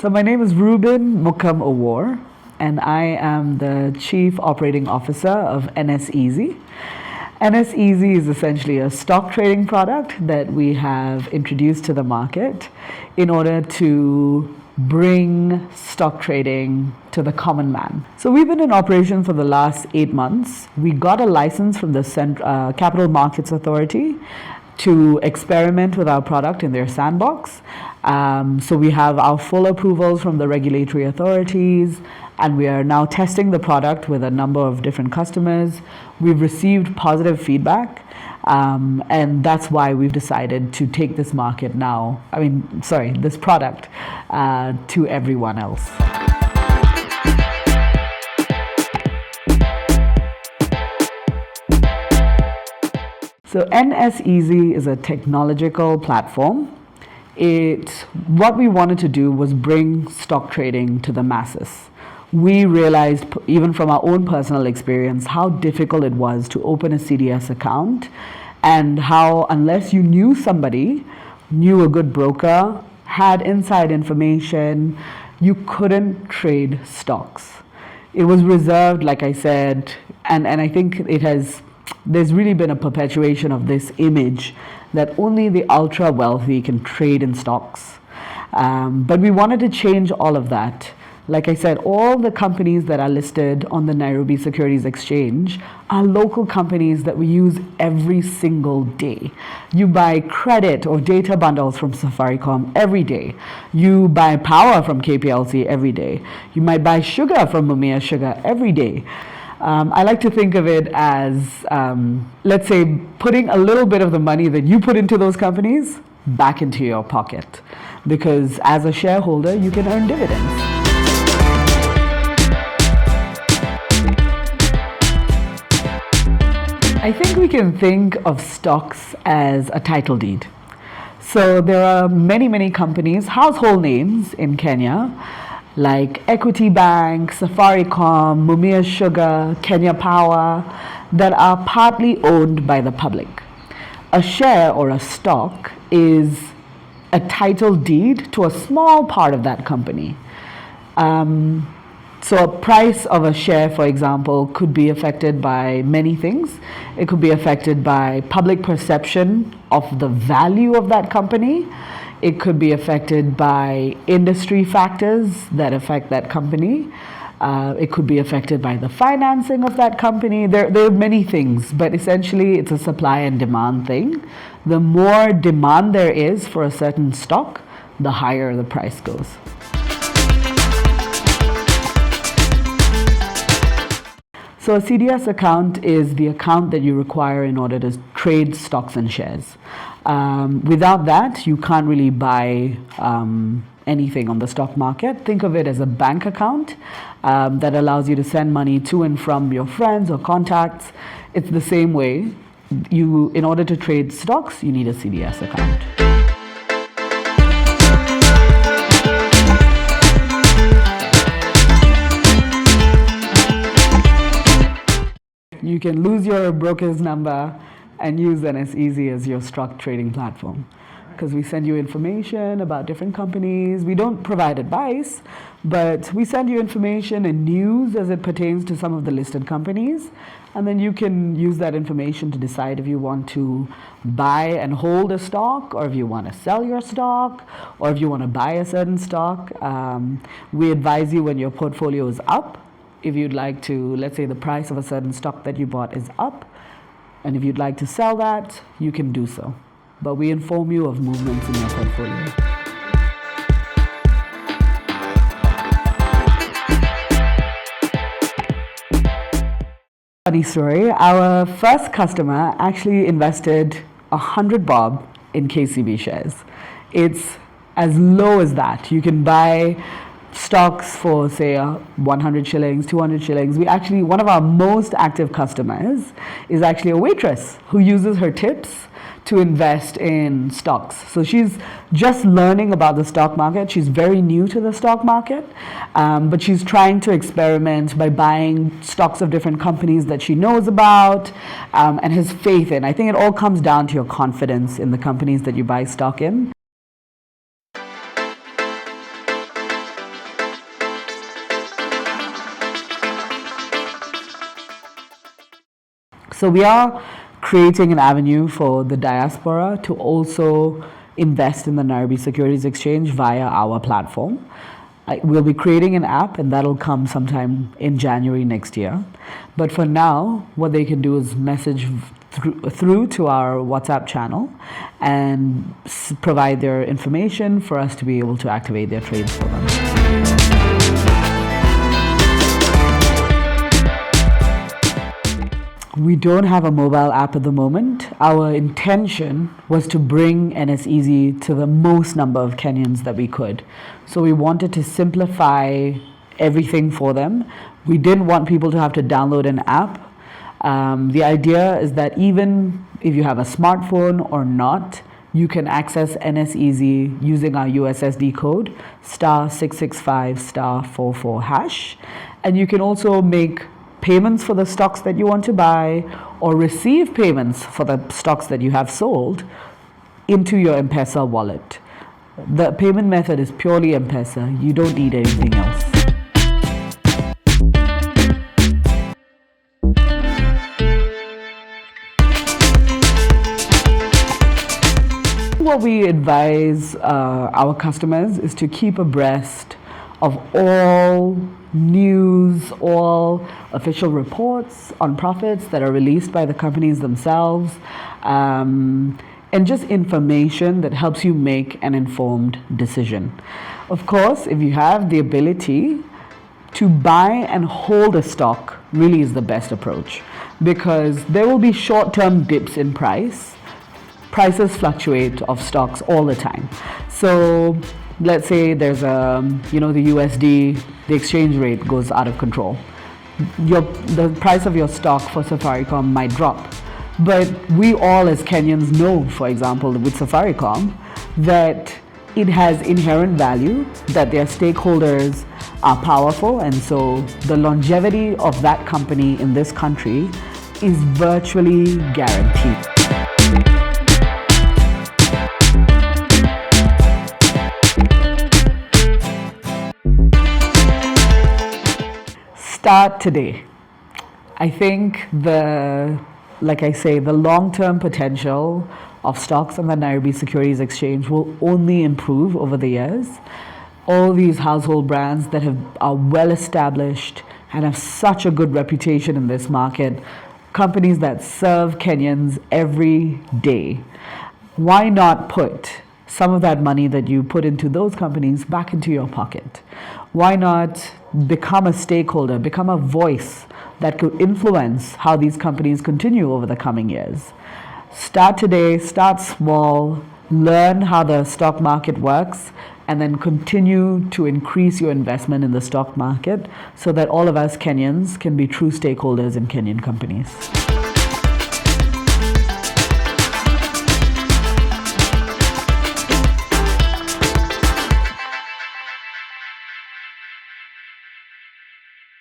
So my name is Rubin Mukkam-Owuor, and I am the Chief Operating Officer of NSEasy. NSEasy is essentially a stock trading product that we have introduced to the market in order to bring stock trading to the common man. So we've been in operation for the last 8 months. We got a license from the Capital Markets Authority to experiment with our product in their sandbox. So we have our full approvals from the regulatory authorities, and we are now testing the product with a number of different customers. We've received positive feedback, and that's why we've decided to take this this product to everyone else. So NSEasy is a technological platform. What we wanted to do was bring stock trading to the masses. We realized, even from our own personal experience, how difficult it was to open a CDS account, and how, unless you knew somebody, knew a good broker, had inside information, you couldn't trade stocks. It was reserved, like I said, and I think there's really been a perpetuation of this image that only the ultra wealthy can trade in stocks. But we wanted to change all of that. Like I said, all the companies that are listed on the Nairobi Securities Exchange are local companies that we use every single day. You buy credit or data bundles from Safaricom every day. You buy power from KPLC every day. You might buy sugar from Mumia Sugar every day. I like to think of it as, let's say, putting a little bit of the money that you put into those companies back into your pocket. Because as a shareholder, you can earn dividends. I think we can think of stocks as a title deed. So there are many, many companies, household names in Kenya, like Equity Bank, Safaricom, Mumia Sugar, Kenya Power, that are partly owned by the public. A share or a stock is a title deed to a small part of that company. So a price of a share, for example, could be affected by many things. It could be affected by public perception of the value of that company. It could be affected by industry factors that affect that company. It could be affected by the financing of that company. There are many things, but essentially it's a supply and demand thing. The more demand there is for a certain stock, the higher the price goes. So a CDS account is the account that you require in order to trade stocks and shares. Without that, you can't really buy anything on the stock market. Think of it as a bank account that allows you to send money to and from your friends or contacts. It's the same way. In order to trade stocks, you need a CDS account. You can lose your broker's number and use NSEasy as your stock trading platform, because we send you information about different companies. We don't provide advice, but we send you information and news as it pertains to some of the listed companies, and then you can use that information to decide if you want to buy and hold a stock, or if you want to sell your stock, or if you want to buy a certain stock. We advise you when your portfolio is up. If you'd like to, let's say the price of a certain stock that you bought is up, and if you'd like to sell that, you can do so. But we inform you of movements in your portfolio. Funny story, our first customer actually invested 100 bob in KCB shares. It's as low as that. You can buy stocks for, say, 100 shillings, 200 shillings. One of our most active customers is actually a waitress who uses her tips to invest in stocks. So she's just learning about the stock market. She's very new to the stock market, but she's trying to experiment by buying stocks of different companies that she knows about and has faith in. I think it all comes down to your confidence in the companies that you buy stock in. So we are creating an avenue for the diaspora to also invest in the Nairobi Securities Exchange via our platform. We'll be creating an app, and that'll come sometime in January next year. But for now, what they can do is message through to our WhatsApp channel and provide their information for us to be able to activate their trades for them. We don't have a mobile app at the moment. Our intention was to bring NSEasy to the most number of Kenyans that we could. So we wanted to simplify everything for them. We didn't want people to have to download an app. The idea is that even if you have a smartphone or not, you can access NSEasy using our USSD code, *665 *44#. And you can also make payments for the stocks that you want to buy or receive payments for the stocks that you have sold into your M-Pesa wallet. The payment method is purely M-Pesa. You don't need anything else. What we advise our customers is to keep abreast of all news, all official reports on profits that are released by the companies themselves, and just information that helps you make an informed decision. Of course, if you have the ability to buy and hold a stock, really is the best approach, because there will be short-term dips in price. Prices fluctuate of stocks all the time. So let's say there's the USD, the exchange rate goes out of control. The price of your stock for Safaricom might drop. But we all as Kenyans know, for example, with Safaricom, that it has inherent value, that their stakeholders are powerful, and so the longevity of that company in this country is virtually guaranteed. Start today. I think the long-term potential of stocks on the Nairobi Securities Exchange will only improve over the years. All these household brands that are well established and have such a good reputation in this market, companies that serve Kenyans every day. Why not put some of that money that you put into those companies back into your pocket? Why not become a stakeholder, become a voice that could influence how these companies continue over the coming years? Start today, start small, learn how the stock market works, and then continue to increase your investment in the stock market so that all of us Kenyans can be true stakeholders in Kenyan companies.